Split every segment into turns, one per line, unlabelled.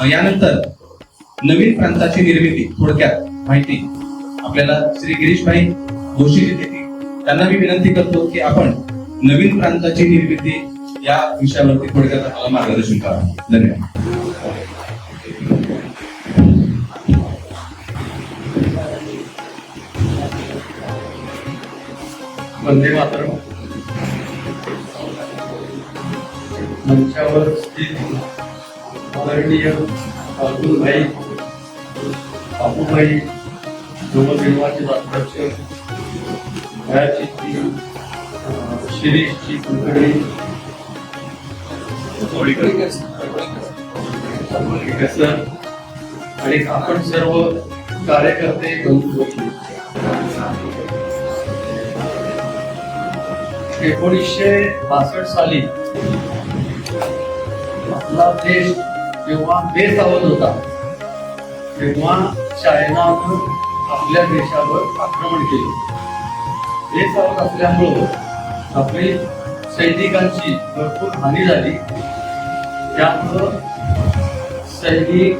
यानंतर नवीन प्रांताची निर्मिती थोडक्यात माहिती आपल्याला श्री गिरीशभाई जोशी देतील. त्यांना मी विनंती करतो की आपण नवीन प्रांताची निर्मिती या विषयावरती थोडक्यात आपल्याला मार्गदर्शन करा. धन्यवाद.
वंदे मातरम. मंचावर स्थित आदरणीय अब्दुलभाई बापूभाई नवनिर्वाचित अध्यक्ष शिरीषजी कुलकर्णी सर आणि आपण सर्व कार्यकर्ते बंधू. 1962 साली आपला देश जेव्हा बेसावध होता तेव्हा चायनानं आपल्या देशावर आक्रमण केलं. बेसावध असल्यामुळं आपली सैनिकांची भरपूर हानी झाली. त्यामुळं सैनिक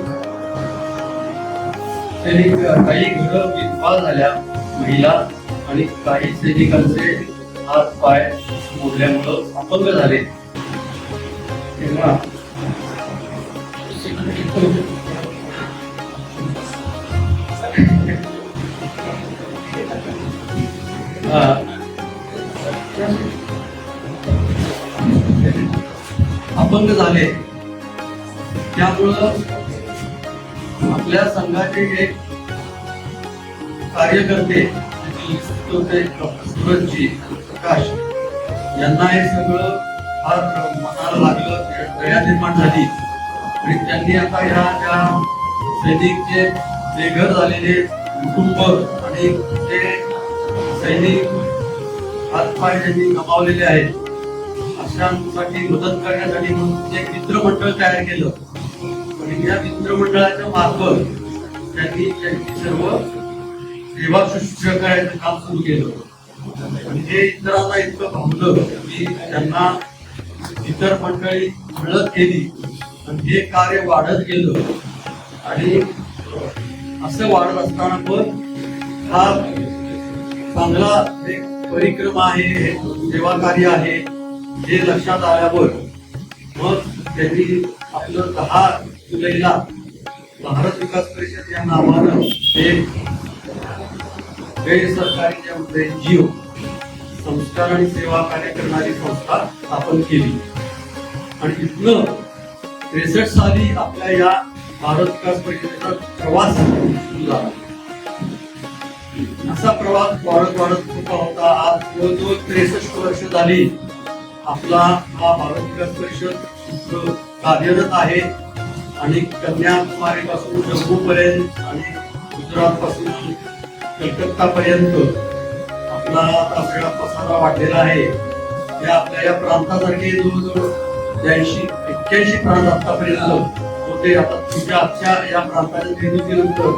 काही घरं विधवा झाल्या महिला आणि काही सैनिकांचे हात पाय मोडल्यामुळं अपंग झाले. तेव्हा अपंग झाले. त्यामुळं आपल्या संघाचे एक कार्यकर्ते सूरजजी प्रकाश यांना हे सगळं फार मनाला लागलं, दया निर्माण झाली आणि त्यांनी आता ह्या ज्या सैनिकचे बेघर झालेले कुटुंब आणि ते सैनिक हातपाय ज्यांनी गमावलेले आहेत अशांसाठी मदत करण्यासाठी म्हणून एक मित्रमंडळ तयार केलं आणि या मित्रमंडळाच्या मार्फत त्यांनी त्यांची सर्व सेवा शुश्रूषा करायचं काम सुरू केलं आणि हे इतरांना इतकं भावलं की त्यांना इतर मंडळी मदत केली आणि हे कार्य वाढत गेलं. आणि असं वाढत असताना पण हा चांगला एक परिक्रम आहे, सेवा कार्य आहे हे लक्षात आल्यावर मग त्यांनी आपलं 10 जुलैला भारत विकास परिषद या नावानं एक गैरसरकारी NGO संस्कार आणि सेवा कार्य करणारी संस्था स्थापन केली आणि इथनं 63 साली आपल्या या भारत विकास परिषदेचा प्रवास सुरू झाला. असा प्रवास वाढत खूप होता. आज जवळजवळ 63 वर्ष झाली आपला हा भारत विकास परिषद कार्यरत आहे आणि कन्याकुमारी पासून जम्मू पर्यंत आणि गुजरात पासून कलकत्ता पर्यंत आपला आता सगळा पसारा वाढलेला आहे. आपल्या या प्रांतासारखे जवळजवळ 81 प्रांत आतापर्यंत होते. आता तुमच्या आजच्या या प्रांताच्या निर्मितीनंतर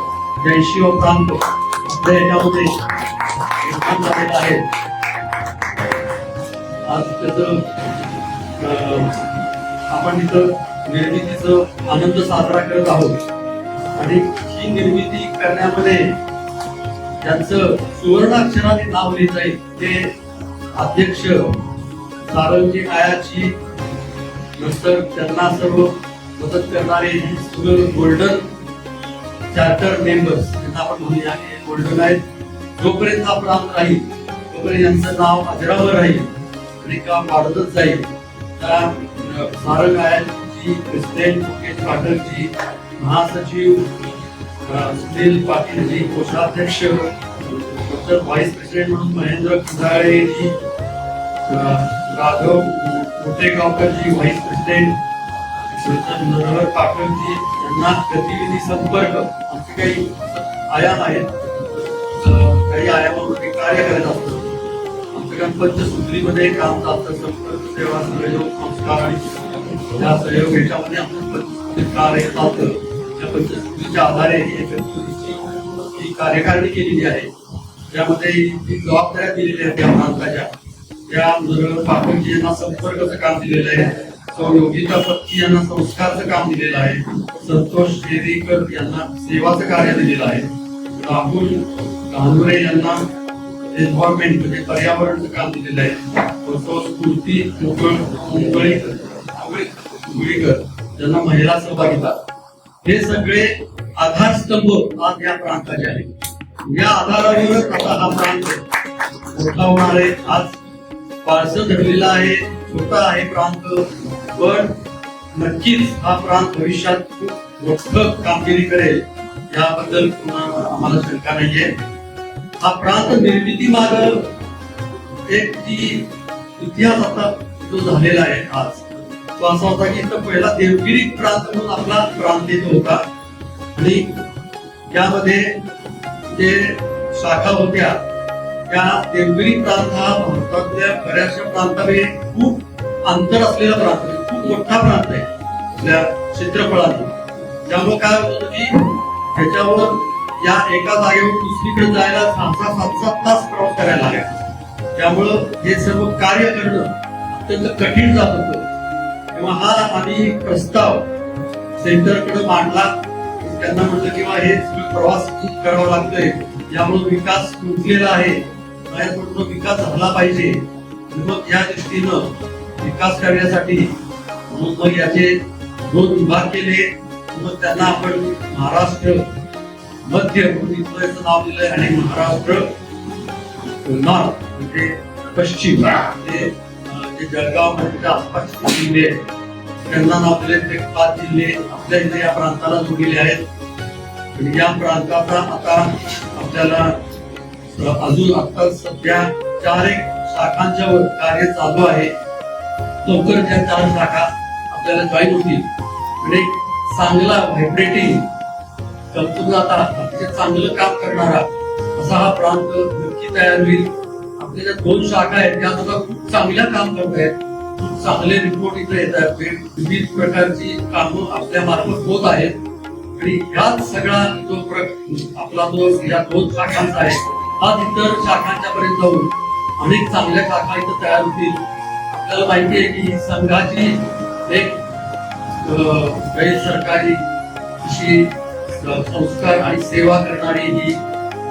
80 प्रांत आपल्या याच्यामध्ये निर्माण झालेला आहे. आज त्याचं आपण इथं निर्मितीचा आनंद साजरा करत आहोत आणि ही निर्मिती करण्यामध्ये त्यांचं सुवर्णाक्षराने नाव लिहित आहे ते अध्यक्ष सारंगजी आयाची, नंतर त्यांना सर्व मदत करणारे गोल्डन चार्टर मेंबर्स त्यांना आपण म्हणूया की गोल्डन आहेत. जोपर्यंत हा प्रांत राहील तोपर्यंत यांचं नाव अजरावर राहील आणि काम वाढतच जाईल. सारंग आयाची प्रेसिडेंट मुकेश पाटलजी, महासचिव सुनील पाटीलजी, कोषाध्यक्ष डॉक्टर व्हाईस प्रेसिडेंट म्हणून महेंद्र खंडाळेजी, राघव मोठेगावकरजी व्हाईस प्रेसिडेंट, नरहर पाटलजी यांना गतिविधी संपर्क आमचे काही आयाम आहेत. काही आयामामध्ये कार्य करत असतो. आमच्या पंचसूत्रीमध्ये काम चालतं, संपर्क सेवा सहयोग संस्कार आणि या सहयोग याच्यामध्ये आमचं कार्य चालतं. त्या पंचसूत्रीच्या आधारे ही कार्यकारिणी केलेली आहे. त्यामध्ये जी जबाबदाऱ्या दिलेल्या आहेत त्या प्रांताच्या त्या पाठवजी यांना संपर्काचं काम दिलेलं आहे. सौ योगिता पत्ती यांना संस्कारचं काम दिलेलं आहे. संतोष शेरीकर यांना सेवाचं कार्य दिलेलं आहे. राहुल कांदुरे यांना एन्व्हायरमेंट म्हणजे पर्यावरणाचं काम दिलेलं आहे. सौ स्फूर्ती मुंगळीकर ज्यांना महिला सहभागिता, हे सगळे आधारस्तंभ आज या प्रांताचे आहेत. या आधारावरच आता हा प्रांत मोठा होणार आहे. आज फारसं घडलेला आहे, छोटा आहे प्रांत, पण नक्कीच हा प्रांत भविष्यात खूप मोठं कामगिरी करेल याबद्दल आम्हाला शंका नाहीये. हा प्रांत निर्मिती माग एक जी इतिहास आता जो झालेला आहे आज, तो असा होता की इथं पहिला देवगिरी प्रांत म्हणून आपला प्रांत येतो होता आणि त्यामध्ये जे शाखा होत्या त्या देवगिरी प्रांत हा भारतातल्या बऱ्याचशा प्रांतामध्ये खूप अंतर असलेला प्रांत आहे, खूप मोठा प्रांत आहे आपल्या क्षेत्रफळाने. त्यामुळे काय होत की त्याच्यावर या एका जागेवर दुसरीकडे जायला 6-7 तास प्रवास करायला लागायचा. त्यामुळं हे सर्व कार्य करणं अत्यंत कठीण जात होतं. तेव्हा हा आम्ही प्रस्ताव सेंटरकडे मांडला. त्यांना म्हटलं किंवा हे प्रवास करावा लागतोय, यामुळे विकास गुंतलेला आहे, थोडा विकास झाला पाहिजे. मग या दृष्टीनं विकास करण्यासाठी मग याचे 2 विभाग केले. मग त्यांना आपण महाराष्ट्र मध्य म्हणून इथलं नाव दिलंय आणि महाराष्ट्र नॉर्थ म्हणजे पश्चिम, जे जळगाव म्हणजे आसपासचे जिल्हे त्यांना नाव दिले. ते 5 जिल्हे आपल्या इथे या प्रांताला जोडलेले आहेत. आणि या प्रांताचा आता आपल्याला अजून आता सध्या 4 शाखांच्या वर कार्य चालू आहे. लवकर त्या 4 शाखा आपल्याला जॉईन होतील आणि चांगला व्हायब्रेटिंग कल्पनाता अतिशय चांगलं काम करणारा असा हा प्रांत नक्की तयार होईल. आपल्या ज्या 2 शाखा आहेत त्या सुद्धा खूप चांगल्या काम करत आहेत. खूप चांगले रिपोर्ट इथे येत आहेत. विविध प्रकारची कामं आपल्या मार्फत होत आहेत आणि ह्याच सगळा जो आपला जो या 2 शाखांचा आहे हा इतर शाखांच्या पर्यंत जाऊन अनेक चांगल्या शाखा इथं तयार होतील. आपल्याला माहिती आहे की संघाची एक गैर सरकारी अशी संस्कार आणि सेवा करणारी ही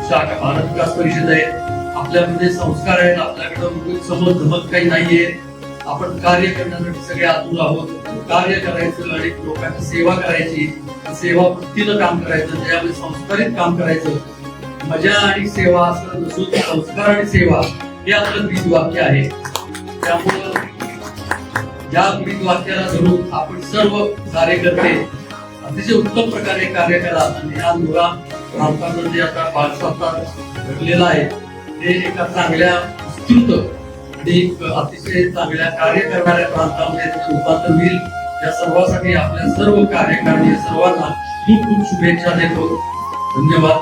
शाखा भारत विकास परिषद आहे. आपल्यामध्ये संस्कार आहेत, आपल्याकडे समज धमक काही नाहीये. आपण कार्य करण्यासाठी सगळे आतून आहोत. कार्य करायचं आणि लोकांची सेवा करायची, सेवा वृत्तीनं काम करायचं, त्यामध्ये संस्कारित काम करायचं. मजा आणि सेवा असं नसून संस्कार आणि सेवा हे आपलं ब्रीद वाक्य आहे. त्यामुळं या ब्रीद वाक्याला धरून आपण सर्व कार्यकर्ते अतिशय उत्तम प्रकारे कार्य करा आणि या मुळा प्रांतामध्ये आता भारताचा घडलेला आहे हे एका चांगल्या विस्तृत आणि अतिशय चांगल्या कार्य करणाऱ्या प्रांतामध्ये रूपांतर होईल. या सर्वांसाठी आपल्या सर्व कार्यकारिणी सर्वांना खूप खूप शुभेच्छा देतो. धन्यवाद.